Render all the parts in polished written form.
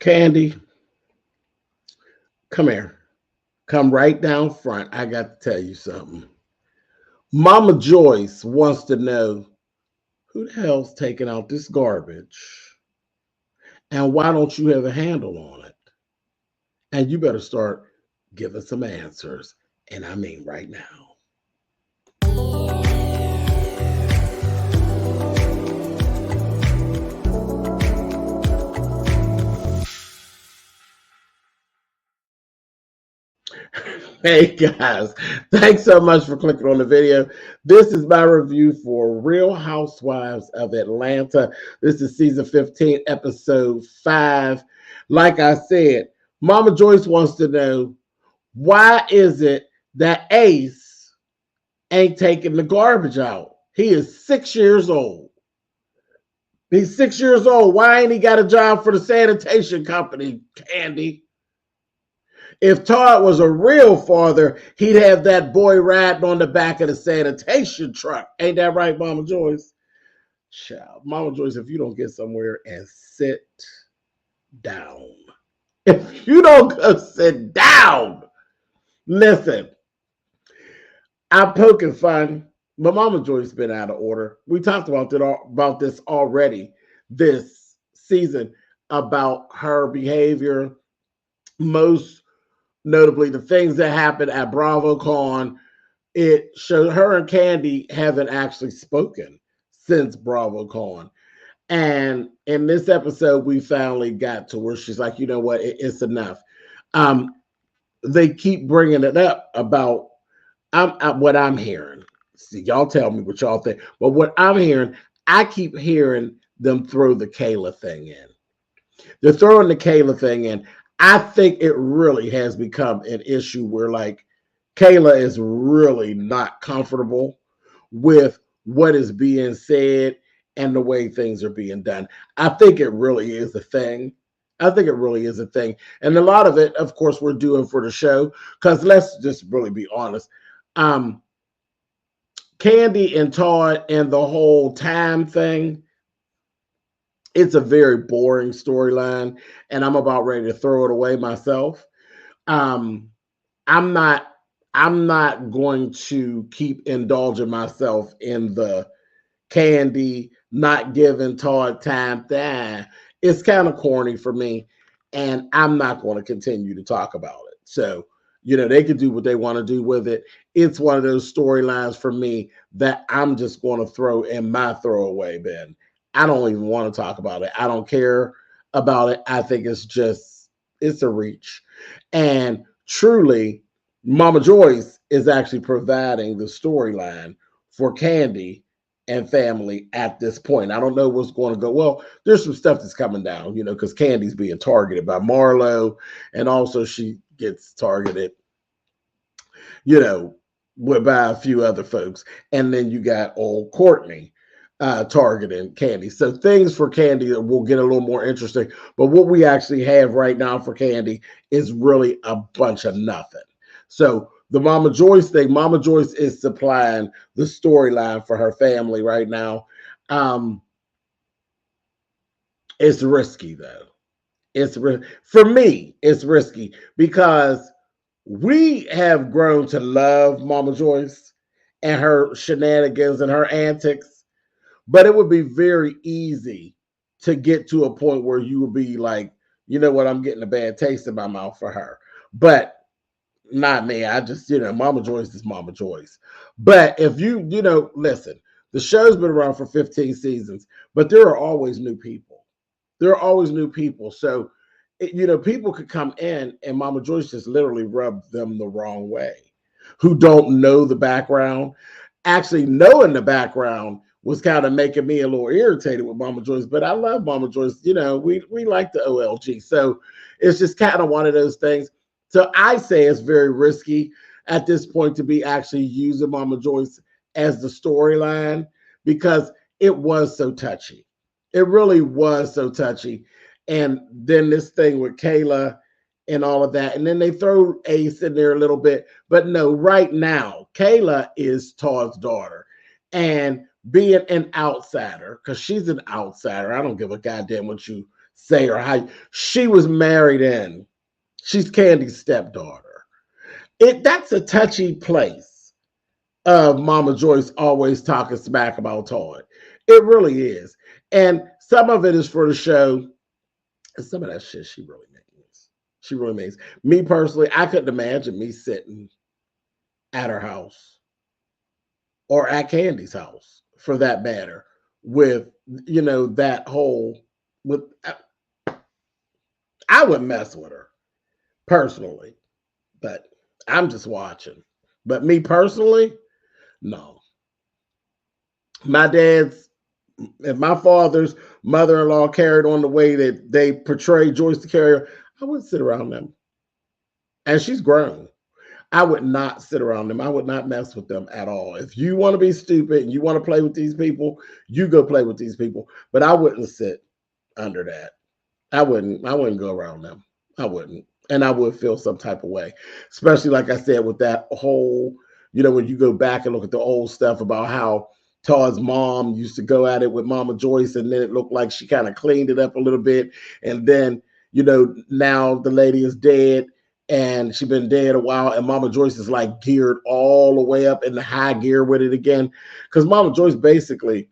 Candy, come here. Come right down front. I got to tell you something. Mama Joyce wants to know who the hell's taking out this garbage and why don't you have a handle on it? And you better start giving some answers. And I mean right now. Hey guys, thanks so much for clicking on the video. This is my review for Real Housewives of Atlanta. This is season 15, episode 5. Like I said, Mama Joyce wants to know, why is it that Ace ain't taking the garbage out? He is 6 years old. He's 6 years old. Why ain't he got a job for the sanitation company, Candy? If Todd was a real father, he'd have that boy riding on the back of the sanitation truck. Ain't that right, Mama Joyce? Child, Mama Joyce, if you don't get somewhere and sit down. If you don't go sit down, listen, I'm poking fun, but Mama Joyce been out of order. We talked about this already this season, about her behavior, most notably the things that happened at BravoCon. It showed her and Candy haven't actually spoken since BravoCon. And in this episode, we finally got to where she's like, you know what, it's enough. They keep bringing it up about what I'm hearing. See, y'all tell me what y'all think. But what I'm hearing, I keep hearing them throw the Kayla thing in. They're throwing the Kayla thing in. I think it really has become an issue where, like, Kayla is really not comfortable with what is being said and the way things are being done. I think it really is a thing. I think it really is a thing. And a lot of it, of course, we're doing for the show, because let's just really be honest. Candy and Todd and the whole time thing, it's a very boring storyline, and I'm about ready to throw it away myself. I'm not going to keep indulging myself in the Candy not giving Todd time. It's kind of corny for me, and I'm not going to continue to talk about it. So, you know, they can do what they want to do with it. It's one of those storylines for me that I'm just going to throw in my throwaway bin. I don't even want to talk about it. I don't care about it. I think it's a reach. And truly, Mama Joyce is actually providing the storyline for Candy and family at this point. I don't know what's going to go. Well, there's some stuff that's coming down, you know, because Candy's being targeted by Marlo, and also she gets targeted, you know, by a few other folks. And then you got old Courtney targeting Candy. So things for Candy that will get a little more interesting. But what we actually have right now for Candy is really a bunch of nothing. So the Mama Joyce thing, Mama Joyce is supplying the storyline for her family right now. It's risky though. For me, it's risky because we have grown to love Mama Joyce and her shenanigans and her antics. But it would be very easy to get to a point where you would be like, you know what, I'm getting a bad taste in my mouth for her. But not me. I just, you know, Mama Joyce is Mama Joyce. But if you know, listen, the show's been around for 15 seasons, but there are always new people. There are always new people. So, you know, people could come in and Mama Joyce just literally rub them the wrong way, who don't know the background. Actually, knowing the background was kind of making me a little irritated with Mama Joyce, but I love Mama Joyce. You know, we like the OLG. So it's just kind of one of those things. So I say it's very risky at this point to be actually using Mama Joyce as the storyline, because it was so touchy. It really was so touchy. And then this thing with Kayla and all of that. And then they throw Ace in there a little bit. But no, right now, Kayla is Todd's daughter. And being an outsider, because she's an outsider. I don't give a goddamn what you say or how she was married in. She's Candy's stepdaughter. That's a touchy place of Mama Joyce always talking smack about Todd. It really is. And some of it is for the show, and some of that shit she really means. She really means. Me personally, I couldn't imagine me sitting at her house or at Candy's house for that matter with, that whole, with, I wouldn't mess with her personally, but I'm just watching. But me personally, no. My dad's and my father's mother-in-law carried on the way that they portray Joyce to carry her, I wouldn't sit around them. And she's grown. I would not sit around them. I would not mess with them at all. If you want to be stupid and you want to play with these people, you go play with these people. But I wouldn't sit under that. I wouldn't go around them. I wouldn't. And I would feel some type of way. Especially like I said, with that whole, when you go back and look at the old stuff about how Todd's mom used to go at it with Mama Joyce, and then it looked like she kind of cleaned it up a little bit. And then, now the lady is dead and she's been dead a while, and Mama Joyce is like geared all the way up in the high gear with it again. Because Mama Joyce basically,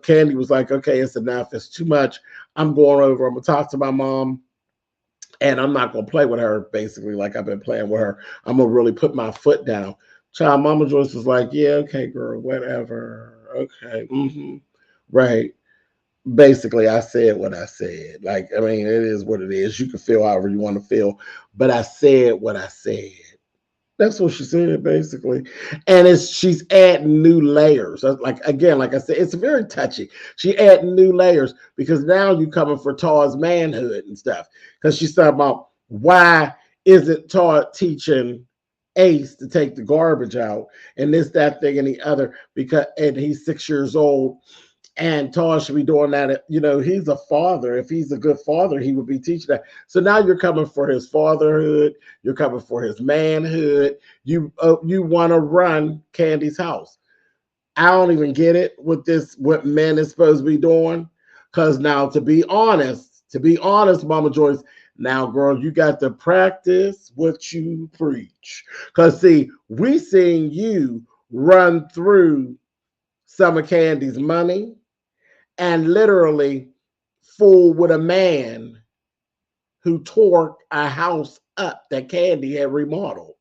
Candy was like, okay, it's enough. It's too much. I'm going over. I'm going to talk to my mom. And I'm not going to play with her, basically, like I've been playing with her. I'm going to really put my foot down. Child, Mama Joyce was like, yeah, okay, girl, whatever. Okay. Right. Basically, I said what I said. Like, I mean, it is what it is. You can feel however you want to feel. But I said what I said. That's what she said, basically. And she's adding new layers. Like, again, like I said, it's very touchy. She adding new layers because now you're coming for Todd's manhood and stuff. Because she's talking about why isn't Todd teaching Ace to take the garbage out and this, that, thing, and the other, and he's 6 years old. And Todd should be doing that. He's a father. If he's a good father, he would be teaching that. So now you're coming for his fatherhood. You're coming for his manhood. You want to run Candy's house. I don't even get it with what men is supposed to be doing. Because now, to be honest, Mama Joyce, now, girl, you got to practice what you preach. Because, see, we seen you run through some of Candy's money and literally fool with a man who tore a house up that Candy had remodeled.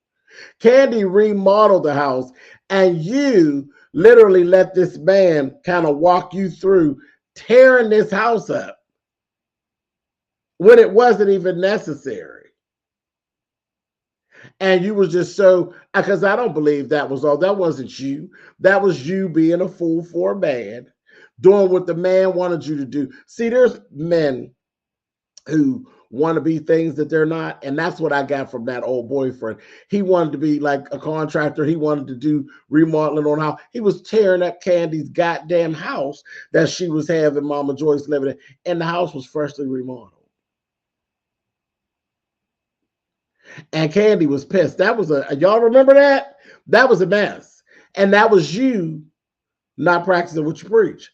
Candy remodeled the house, and you literally let this man kind of walk you through tearing this house up when it wasn't even necessary. And you was just so, because I don't believe that was all. That wasn't you. That was you being a fool for a man, doing what the man wanted you to do. See, there's men who want to be things that they're not. And that's what I got from that old boyfriend. He wanted to be like a contractor. He wanted to do remodeling on how he was tearing up Candy's goddamn house that she was having Mama Joyce living in. And the house was freshly remodeled. And Candy was pissed. That was y'all remember that? That was a mess. And that was you not practicing what you preach.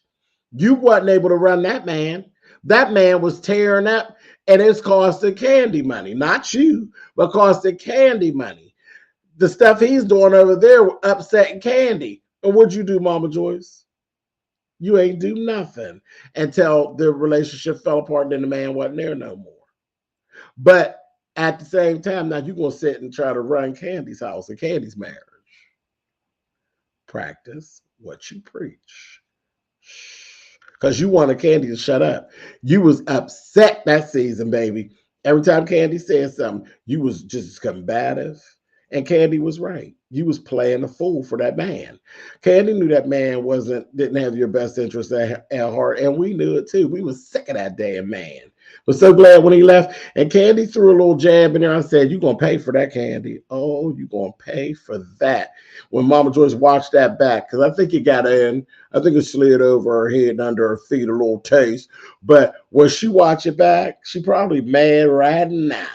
You wasn't able to run that man. That man was tearing up, and it's costing Candy money. Not you, but costing Candy money. The stuff he's doing over there upsetting Candy. And what'd you do, Mama Joyce? You ain't do nothing until the relationship fell apart and then the man wasn't there no more. But at the same time, now you're going to sit and try to run Candy's house and Candy's marriage. Practice what you preach. Because you wanted Candy to shut up. You was upset that season, baby. Every time Candy said something, you was just combative. And Candy was right. You was playing a fool for that man. Candy knew that man didn't have your best interest at heart, and we knew it too. We was sick of that damn man. Was so glad when he left. And Candy threw a little jab in there. I said, "You gonna pay for that, Candy? Oh, you gonna pay for that?" When Mama Joyce watched that back, because I think it got in. I think it slid over her head and under her feet a little taste. But when she watched it back, she probably mad right now.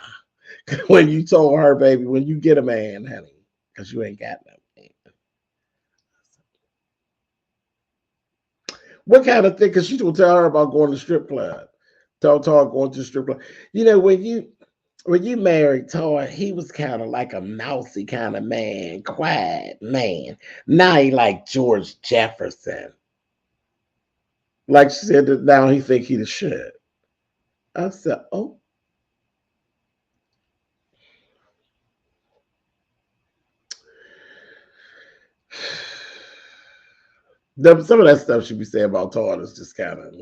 When you told her, baby, when you get a man, honey, because you ain't got no man. What kind of thing? Because she's going to tell her about going to the strip club. Todd going to the strip club. You know, when you married Todd, he was kind of like a mousy kind of man, quiet man. Now he like George Jefferson. Like she said, that now he think he the shit. I said, oh. Some of that stuff she be saying about Todd is just kind of,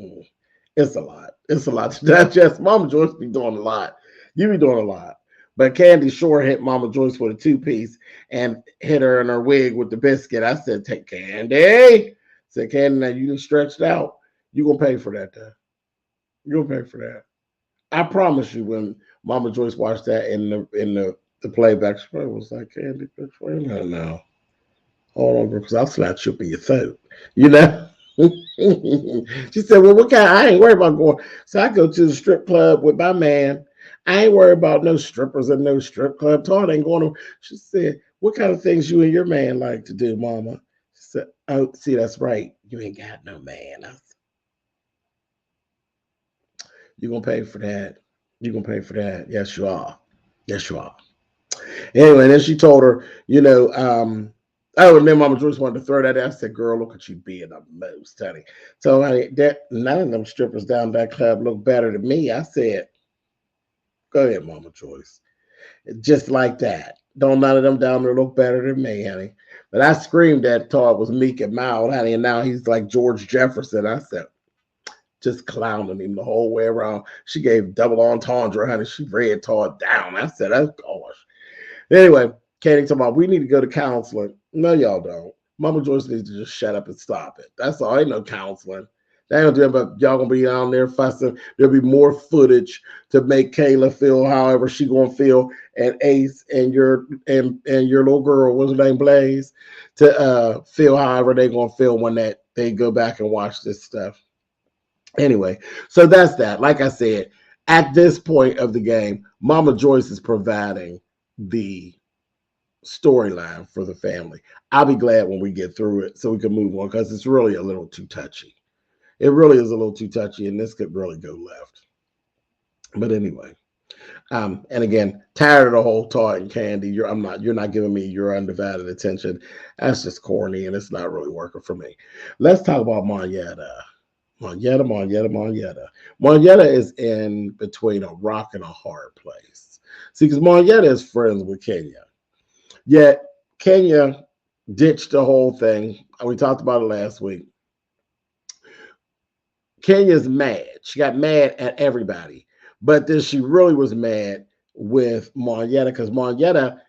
it's a lot. It's a lot to digest. Mama Joyce be doing a lot. You be doing a lot. But Candy sure hit Mama Joyce with a 2-piece and hit her in her wig with the biscuit. I said, take Candy. I said, Candy, now you done stretched out. You gonna pay for that, though. You gonna pay for that. I promise you, when Mama Joyce watched that in the playback, she was like, Candy, wait a minute now. Hold on, because I'll slap you up in your throat. You know? She said, well, what kind? I ain't worried about going. So I go to the strip club with my man. I ain't worried about no strippers and no strip club. Todd ain't going to. She said, what kind of things you and your man like to do, Mama? She said, oh, see, that's right. You ain't got no man. I said, you going to pay for that. You going to pay for that. Yes, you are. Yes, you are. Anyway, then she told her, oh, and then Mama Joyce wanted to throw that out. I said, girl, look at you being the most, honey. So, honey, none of them strippers down that club look better than me. I said, go ahead, Mama Joyce. Just like that. Don't none of them down there look better than me, honey. But I screamed that Todd was meek and mild, honey, and now he's like George Jefferson. I said, just clowning him the whole way around. She gave double entendre, honey. She read Todd down. I said, oh, gosh. Anyway, Katie talking about, we need to go to counseling. No, y'all don't. Mama Joyce needs to just shut up and stop it. That's all. Ain't no counseling. They ain't gonna do it, but y'all gonna be down there fussing. There'll be more footage to make Kayla feel however she gonna feel, and Ace and your little girl, what's her name, Blaze, to feel however they gonna feel when they go back and watch this stuff. Anyway, so that's that. Like I said, at this point of the game, Mama Joyce is providing the storyline for the family. I'll be glad when we get through it so we can move on, because it's really a little too touchy. It really is a little too touchy, and this could really go left. But anyway, and again, tired of the whole Todd and Candy. You're not giving me your undivided attention. That's just corny, and it's not really working for me. Let's talk about Monyetta. Monyetta is in between a rock and a hard place. See, because Monyetta is friends with Kenya. Yet Kenya ditched the whole thing. We talked about it last week. Kenya's mad. She got mad at everybody. But then she really was mad with Monyetta, because Monyetta,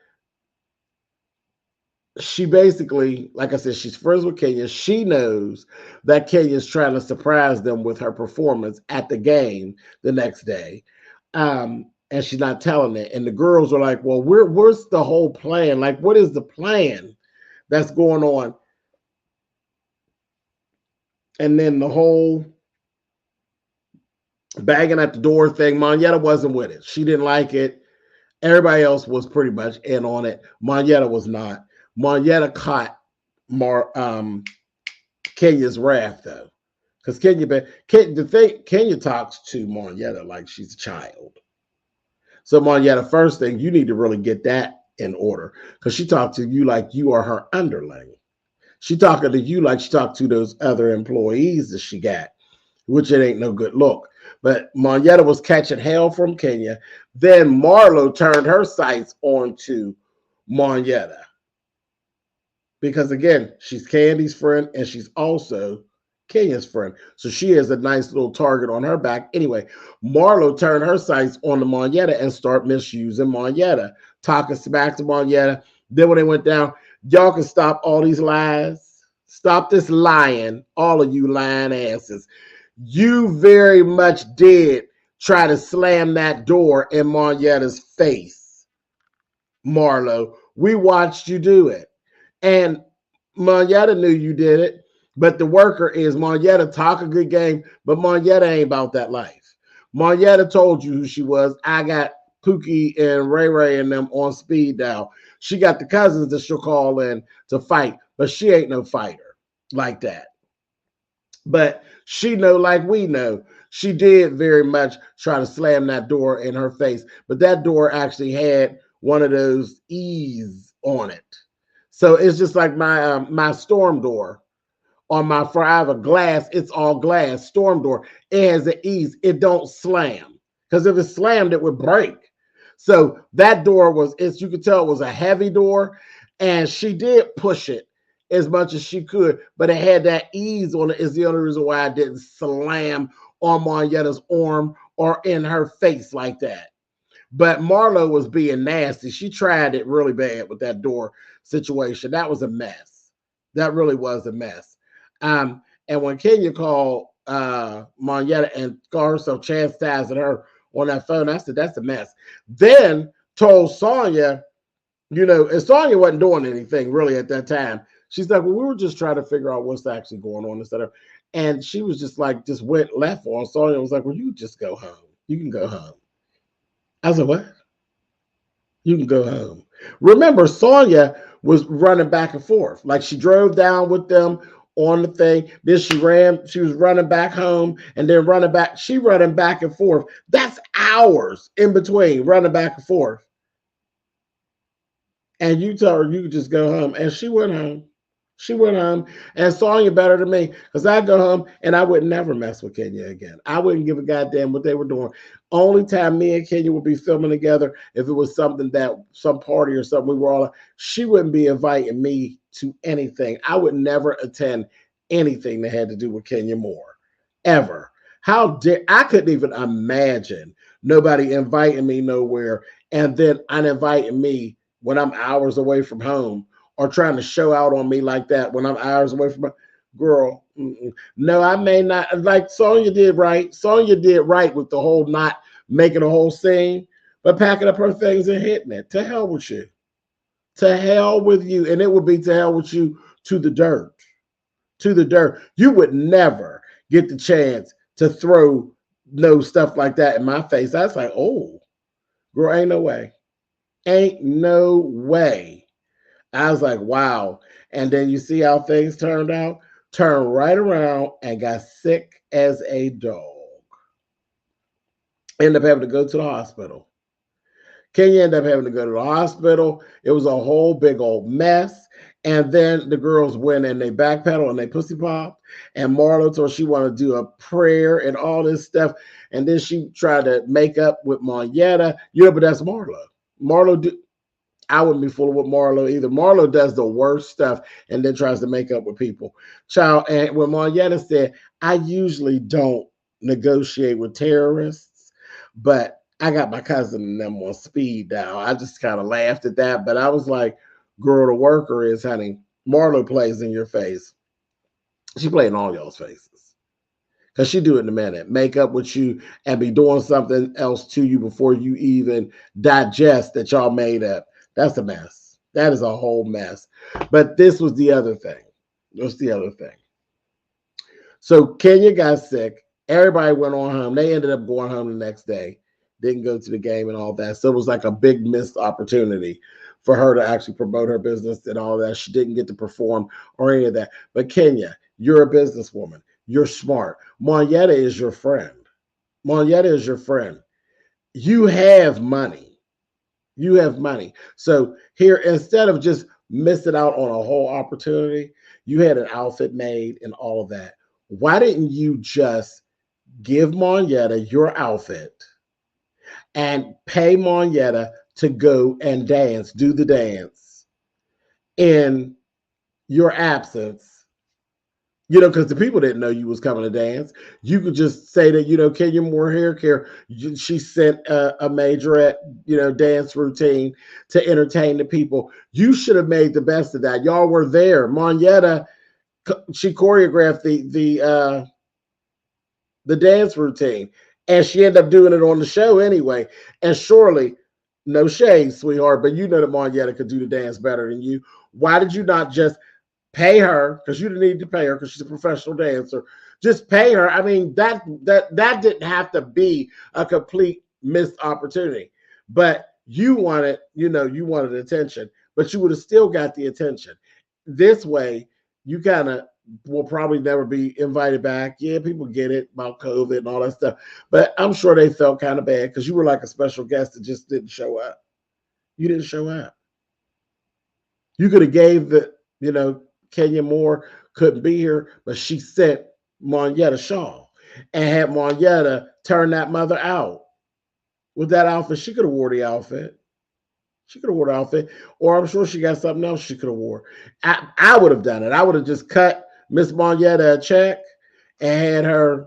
she basically, like I said, she's friends with Kenya. She knows that Kenya's trying to surprise them with her performance at the game the next day. And she's not telling it. And the girls are like, well, where's the whole plan? Like, what is the plan that's going on? And then the whole bagging at the door thing, Monyetta wasn't with it. She didn't like it. Everybody else was pretty much in on it. Monyetta was not. Monyetta caught Kenya's wrath, though. Because Kenya talks to Monyetta like she's a child. So Monyetta, first thing, you need to really get that in order, because she talked to you like you are her underling. She talking to you like she talked to those other employees that she got, which it ain't no good look. But Monyetta was catching hell from Kenya. Then Marlo turned her sights onto Monyetta, because again, she's Candy's friend and she's also Kenya's friend. So she has a nice little target on her back. Anyway, Marlo turned her sights on the Monyetta and start misusing Monyetta, talking smack to Monyetta. Then when they went down, y'all can stop all these lies. Stop this lying, all of you lying asses. You very much did try to slam that door in Monyetta's face, Marlo. We watched you do it. And Monyetta knew you did it. But the worker is Monyetta talk a good game, but Monyetta ain't about that life. Monyetta told you who she was. I got Pookie and Ray Ray and them on speed dial. She got the cousins that she'll call in to fight, but she ain't no fighter like that. But she know, like we know, She did very much try to slam that door in her face, but that door actually had one of those E's on it. So it's just like my storm door on my forever glass. It's all glass storm door. It has an ease. It don't slam, because if it slammed, it would break. So that door was, as you could tell, it was a heavy door, and she did push it as much as she could, but it had that ease on it. Is the only reason why I didn't slam on Monyetta's arm or in her face like that. But Marlo was being nasty. She tried it really bad with that door situation. That was a mess. That really was a mess. And when Kenya called Monyetta and called herself chastising her on that phone, I said, that's a mess. Then told Sonya, and Sonya wasn't doing anything really at that time. She's like, well, we were just trying to figure out what's actually going on instead of, and she was just like, just went left on. Sonya was like, well, you just go home. You can go home. I said, what? You can go home. Remember, Sonya was running back and forth. Like, she drove down with them on the thing. Then she was running back home and then running back. She running back and forth. That's hours in between running back and forth. And you told her you could just go home. And she went home. She went home, and Sonya better than me, because I'd go home and I would never mess with Kenya again. I wouldn't give a goddamn what they were doing. Only time me and Kenya would be filming together if it was something that, some party or something we were all, she wouldn't be inviting me to anything. I would never attend anything that had to do with Kenya Moore, ever. How dare, I couldn't even imagine nobody inviting me nowhere and then uninviting me when I'm hours away from home, or trying to show out on me like that when I'm hours away from my girl. No, I may not. Like Sonya did right. Sonya did right with the whole not making a whole scene, but packing up her things and hitting it. To hell with you. To hell with you. And it would be to hell with you to the dirt. To the dirt. You would never get the chance to throw no stuff like that in my face. I was like, oh, girl, ain't no way. Ain't no way. I was like, wow. And then you see how things turned out? Turned right around and got sick as a dog. Ended up having to go to the hospital. Kenya ended up having to go to the hospital. It was a whole big old mess. And then the girls went and they backpedaled and they pussy popped. And Marlo told she wanted to do a prayer and all this stuff. And then she tried to make up with Monyetta. But that's Marlo. I wouldn't be fooling with Marlo either. Marlo does the worst stuff and then tries to make up with people. Child, and when Monyetta said, I usually don't negotiate with terrorists, but I got my cousin and them on speed dial. I just kind of laughed at that, but I was like, girl, the worker is, honey, Marlo plays in your face. She played in all y'all's faces. Because she do it in a minute. Make up with you and be doing something else to you before you even digest that y'all made up. That's a mess. That is a whole mess. But this was the other thing. What's the other thing? So Kenya got sick. Everybody went on home. They ended up going home the next day. Didn't go to the game and all that. So it was like a big missed opportunity for her to actually promote her business and all that. She didn't get to perform or any of that. But Kenya, you're a businesswoman. You're smart. Monyetta is your friend. Monyetta is your friend. You have money. You have money. So here, instead of just missing out on a whole opportunity, you had an outfit made and all of that. Why didn't you just give Monyetta your outfit and pay Monyetta to go and dance, do the dance in your absence? Because the people didn't know you was coming to dance. You could just say that, Kenya Moore hair care, she sent a majorette, dance routine to entertain the people. You should have made the best of that. Y'all were there. Monyetta, she choreographed the dance routine, and she ended up doing it on the show anyway. And surely, no shade, sweetheart, but you know that Monyetta could do the dance better than you. Why did you not just pay her? Because you didn't need to pay her because she's a professional dancer. Just pay her. I mean, that didn't have to be a complete missed opportunity. But you wanted attention, but you would have still got the attention. This way, you kind of will probably never be invited back. Yeah, people get it about COVID and all that stuff, but I'm sure they felt kind of bad because you were like a special guest that just didn't show up. You didn't show up. You could have gave the, Kenya Moore couldn't be here, but she sent Monyetta Shaw and had Monyetta turn that mother out with that outfit. She could have wore the outfit. She could have wore the outfit, or I'm sure she got something else she could have wore. I would have done it. I would have just cut Miss Monyetta a check and had her,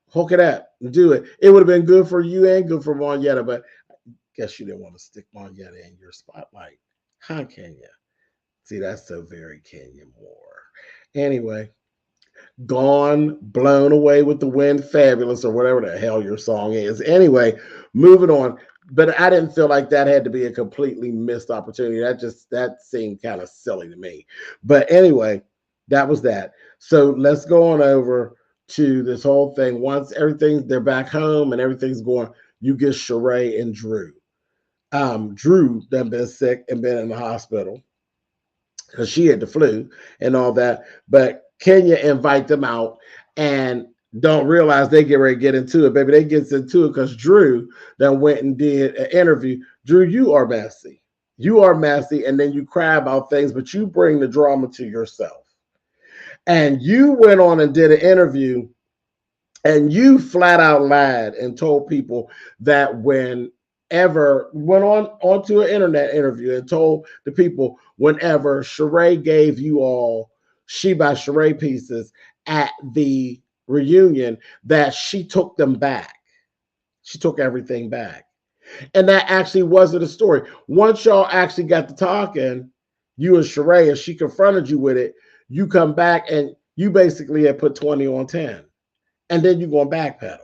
hook it up and do it. It would have been good for you and good for Monyetta, but I guess you didn't want to stick Monyetta in your spotlight. Huh, Kenya? See, that's so very Kenya Moore. Anyway, gone, blown away with the wind, fabulous, or whatever the hell your song is. Anyway, moving on. But I didn't feel like that had to be a completely missed opportunity. That seemed kind of silly to me. But anyway, that was that. So let's go on over to this whole thing. Once they're back home and everything's going, you get Sheree and Drew. Drew done been sick and been in the hospital because she had the flu and all that. But Kenya invite them out and don't realize they get ready to get into it, baby. They gets into it because Drew then went and did an interview. Drew, you are messy. You are messy, and then you cry about things, but you bring the drama to yourself. And you went on and did an interview, and you flat out lied and told people that whenever went onto an internet interview and told the people whenever Sheree gave you all She by Sheree pieces at the reunion that she took them back. She took everything back. And that actually wasn't a story. Once y'all actually got to talking, you and Sheree, and she confronted you with it, you come back and you basically had put 20 on 10. And then you're going to backpedal.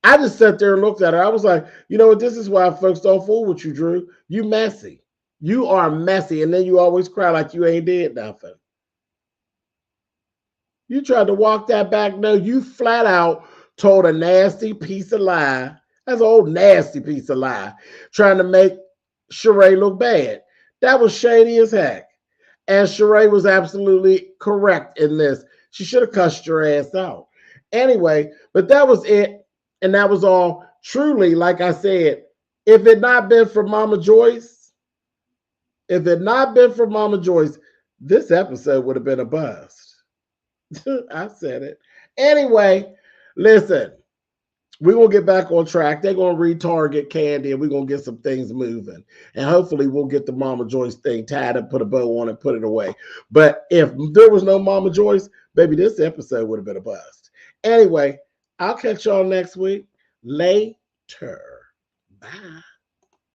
I just sat there and looked at her. I was like, you know what? This is why folks don't fool with you, Drew. You messy. You are messy. And then you always cry like you ain't did nothing. You tried to walk that back. No, you flat out told a nasty piece of lie. That's an old nasty piece of lie. Trying to make Sheree look bad. That was shady as heck. And Sheree was absolutely correct in this. She should have cussed your ass out. Anyway, but that was it. And that was all. Truly, like I said, if it not been for Mama Joyce, this episode would have been a bust. I said it. Anyway, listen, we're going to get back on track. They're going to retarget Candy and we're going to get some things moving. And hopefully we'll get the Mama Joyce thing tied up, put a bow on it, put it away. But if there was no Mama Joyce, baby, this episode would have been a bust. Anyway, I'll catch y'all next week. Later. Bye.